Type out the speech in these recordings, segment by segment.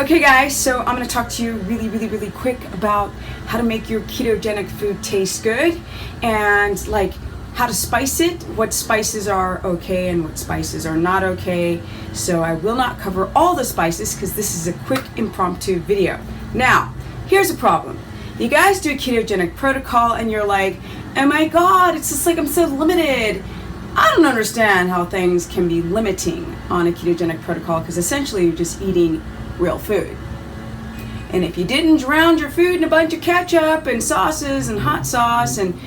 Okay guys, so I'm going to talk to you really quick about how to make your ketogenic food taste good and like how to spice it, what spices are okay and what spices are not okay. So I will not cover all the spices because this is a quick impromptu video. Now, here's a problem. You guys do a ketogenic protocol and you're like, oh my god, it's just like I'm so limited. I don't understand how things can be limiting on a ketogenic protocol because essentially you're just eating real food. And if you didn't drown your food in a bunch of ketchup and sauces and hot sauce and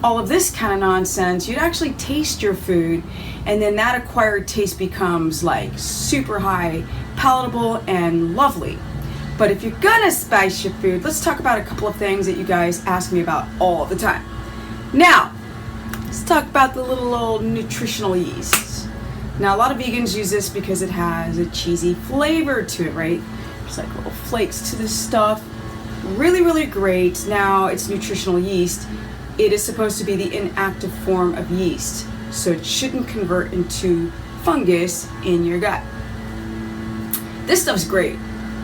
all of this kind of nonsense, you'd actually taste your food, and then that acquired taste becomes like super high, palatable, and lovely. But if you're gonna spice your food, let's talk about a couple of things that you guys ask me about all the time. Now, let's talk about the little old nutritional yeast. Now, a lot of vegans use this because it has a cheesy flavor to it, right? There's like little flakes to this stuff. Really great. Now, it's nutritional yeast. It is supposed to be the inactive form of yeast, so it shouldn't convert into fungus in your gut. This stuff's great.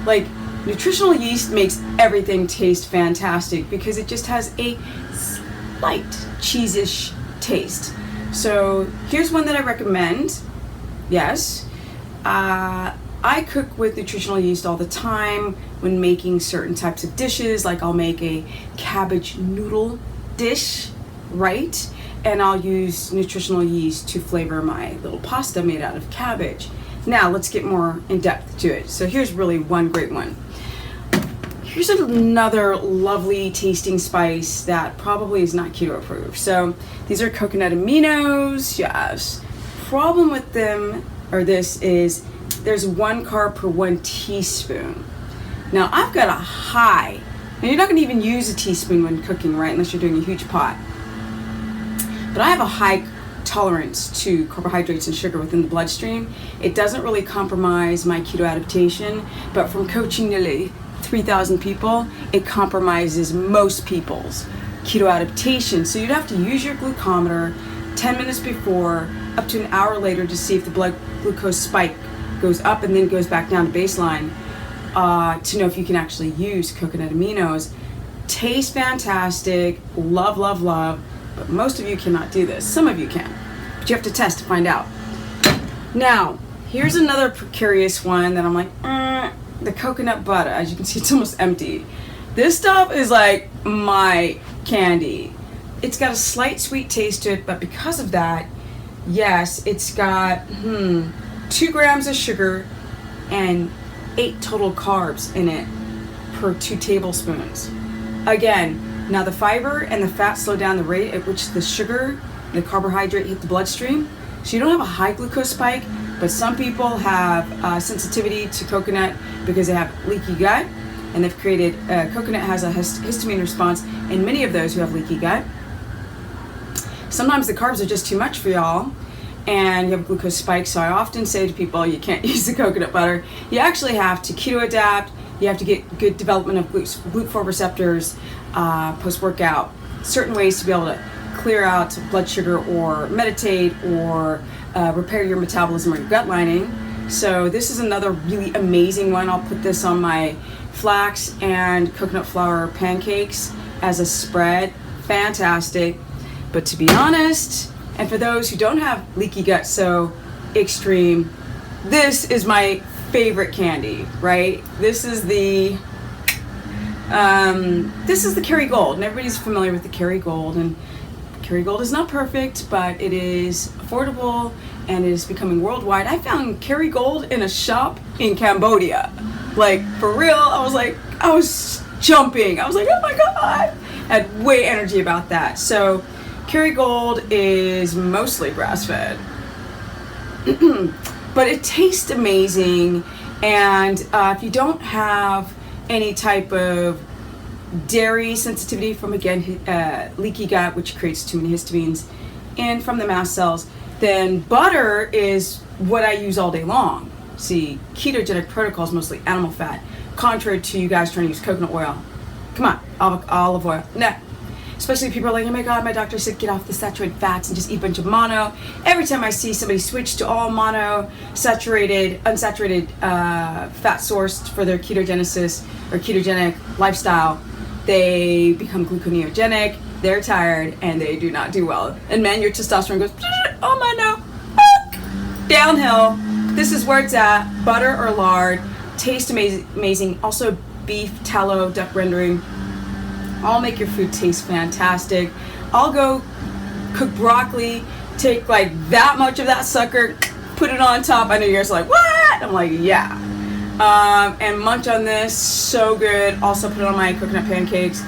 Like, nutritional yeast makes everything taste fantastic because it just has a slight cheese-ish taste. So here's one that I recommend. Yes, I cook with nutritional yeast all the time when making certain types of dishes. Like I'll make a cabbage noodle dish, right? And I'll use nutritional yeast to flavor my little pasta made out of cabbage. Now let's get more in depth to it. So here's really one great one. Here's another lovely tasting spice that probably is not keto approved. So these are coconut aminos. Yes. Problem with them or this is there's 1 carb per 1 teaspoon. Now I've got a high. Now you're not going to even use a teaspoon when cooking, right? Unless you're doing a huge pot. But I have a high tolerance to carbohydrates and sugar within the bloodstream. It doesn't really compromise my keto adaptation, but from coaching nearly 3,000 people, it compromises most people's keto adaptation. So you'd have to use your glucometer 10 minutes before, up to an hour later, to see if the blood glucose spike goes up and then goes back down to baseline, to know if you can actually use coconut aminos. Taste fantastic, love, but most of you cannot do this. Some of you can, but you have to test to find out. Now, here's another precarious one that I'm like, the coconut butter. As you can see, it's almost empty. This stuff is like my candy. It's got a slight sweet taste to it, but because of that, yes, it's got 2 grams of sugar and 8 total carbs in it per 2 tablespoons. Again, now the fiber and the fat slow down the rate at which the sugar, the carbohydrate hit the bloodstream, so you don't have a high glucose spike. But some people have sensitivity to coconut because they have leaky gut, and they've created, coconut has a histamine response in many of those who have leaky gut. Sometimes the carbs are just too much for y'all, and you have glucose spikes. So I often say to people, you can't use the coconut butter. You actually have to keto adapt. You have to get good development of GLUT4 receptors post-workout. Certain ways to be able to clear out blood sugar or meditate or repair your metabolism or your gut lining. So this is another really amazing one. I'll put this on my flax and coconut flour pancakes as a spread. Fantastic. But to be honest, and for those who don't have leaky gut so extreme, this is my favorite candy, right? This is the Kerrygold, and everybody's familiar with the Kerrygold, and Kerrygold is not perfect, but it is affordable and it is becoming worldwide. I found Kerrygold in a shop in Cambodia. Like, for real, I was jumping. I was like, oh my god! I had way energy about that. So Kerrygold is mostly grass-fed, but it tastes amazing. And if you don't have any type of dairy sensitivity from, again, leaky gut, which creates too many histamines, and from the mast cells, then butter is what I use all day long. See, ketogenic protocol is mostly animal fat, contrary to you guys trying to use coconut oil. Come on, olive oil. No. especially people are like, oh my God, my doctor said get off the saturated fats and just eat a bunch of mono. Every time I see somebody switch to all mono, saturated, unsaturated fat sourced for their ketogenesis or ketogenic lifestyle, they become gluconeogenic, they're tired, and they do not do well. And man, your testosterone goes, oh my no, downhill. This is where it's at. Butter or lard, taste amazing. Also beef, tallow, duck rendering, all make your food taste fantastic. I'll go cook broccoli, take like that much of that sucker, put it on top. I know you guys are like, what? I'm like, yeah. And munch on this, so good. Also put it on my coconut pancakes,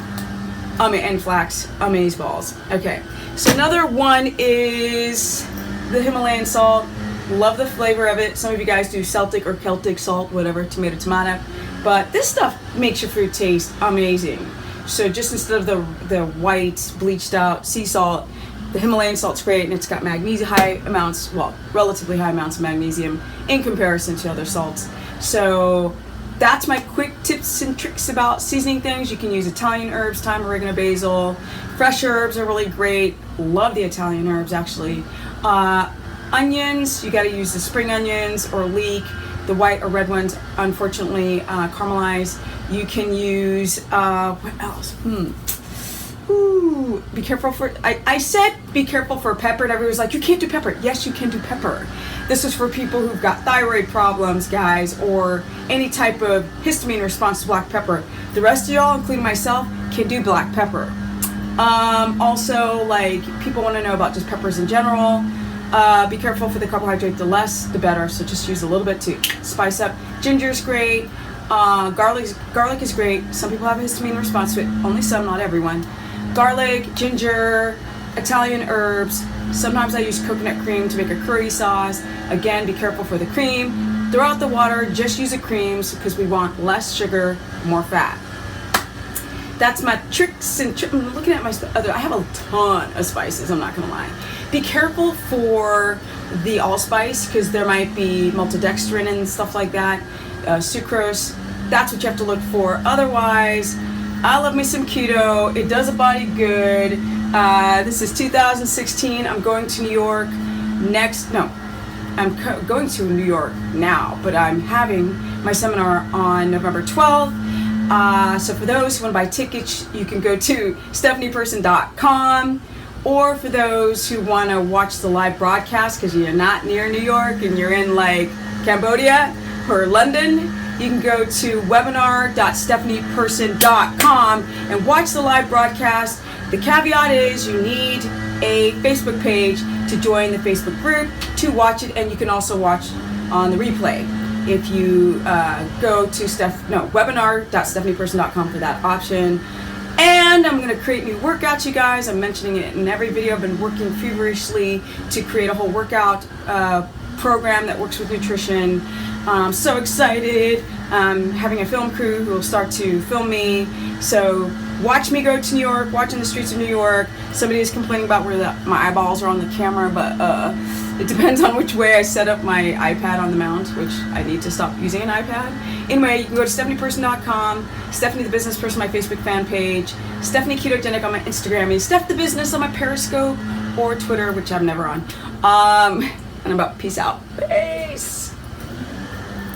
and flax amaze balls. Okay, so another one is the Himalayan salt. Love the flavor of it. Some of you guys do Celtic or Celtic salt, whatever, tomato. But this stuff makes your food taste amazing. So just instead of the white bleached out sea salt, the Himalayan salt's great, and it's got magnesium, relatively high amounts of magnesium in comparison to other salts. So that's my quick tips and tricks about seasoning things. You can use Italian herbs, thyme, oregano, basil. Fresh herbs are really great. Love the Italian herbs, actually. Onions, you got to use the spring onions or leek. The white or red ones, unfortunately, caramelize. You can use, what else? Ooh, be careful for, I said be careful for pepper, and everyone was like, you can't do pepper. Yes, you can do pepper. This is for people who've got thyroid problems, guys, or any type of histamine response to black pepper. The rest of y'all, including myself, can do black pepper. Also, like, people want to know about just peppers in general. Be careful for the carbohydrate. The less, the better. So just use a little bit to spice up. Ginger's great. Garlic is great. Some people have a histamine response to it. Only some, not everyone. Garlic, ginger, Italian herbs. Sometimes I use coconut cream to make a curry sauce. Again, be careful for the cream. Throw out the water. Just use the creams because we want less sugar, more fat. That's my tricks and I'm looking at my I have a ton of spices, I'm not gonna lie. Be careful for the allspice because there might be maltodextrin and stuff like that, sucrose. That's what you have to look for. Otherwise, I love me some keto. It does a body good. This is 2016. I'm going to New York I'm going to New York now, but I'm having my seminar on November 12th. So for those who want to buy tickets, you can go to stephanieperson.com. Or for those who want to watch the live broadcast because you're not near New York and you're in like Cambodia or London, you can go to webinar.stephanieperson.com and watch the live broadcast. The caveat is you need a Facebook page to join the Facebook group to watch it, and you can also watch on the replay. If you go to webinar.stephanieperson.com for that option. And I'm going to create new workouts, you guys. I'm mentioning it in every video. I've been working feverishly to create a whole workout program that works with nutrition. I'm so excited. Having a film crew who will start to film me. So watch me go to New York, watching the streets of New York. Somebody is complaining about where my eyeballs are on the camera, but it depends on which way I set up my iPad on the mount, which I need to stop using an iPad. Anyway, you can go to stephanieperson.com, Stephanie the Business Person, my Facebook fan page, Stephanie Ketogenic on my Instagram, and Steph the Business on my Periscope or Twitter, which I'm never on. And I'm about peace out. Peace.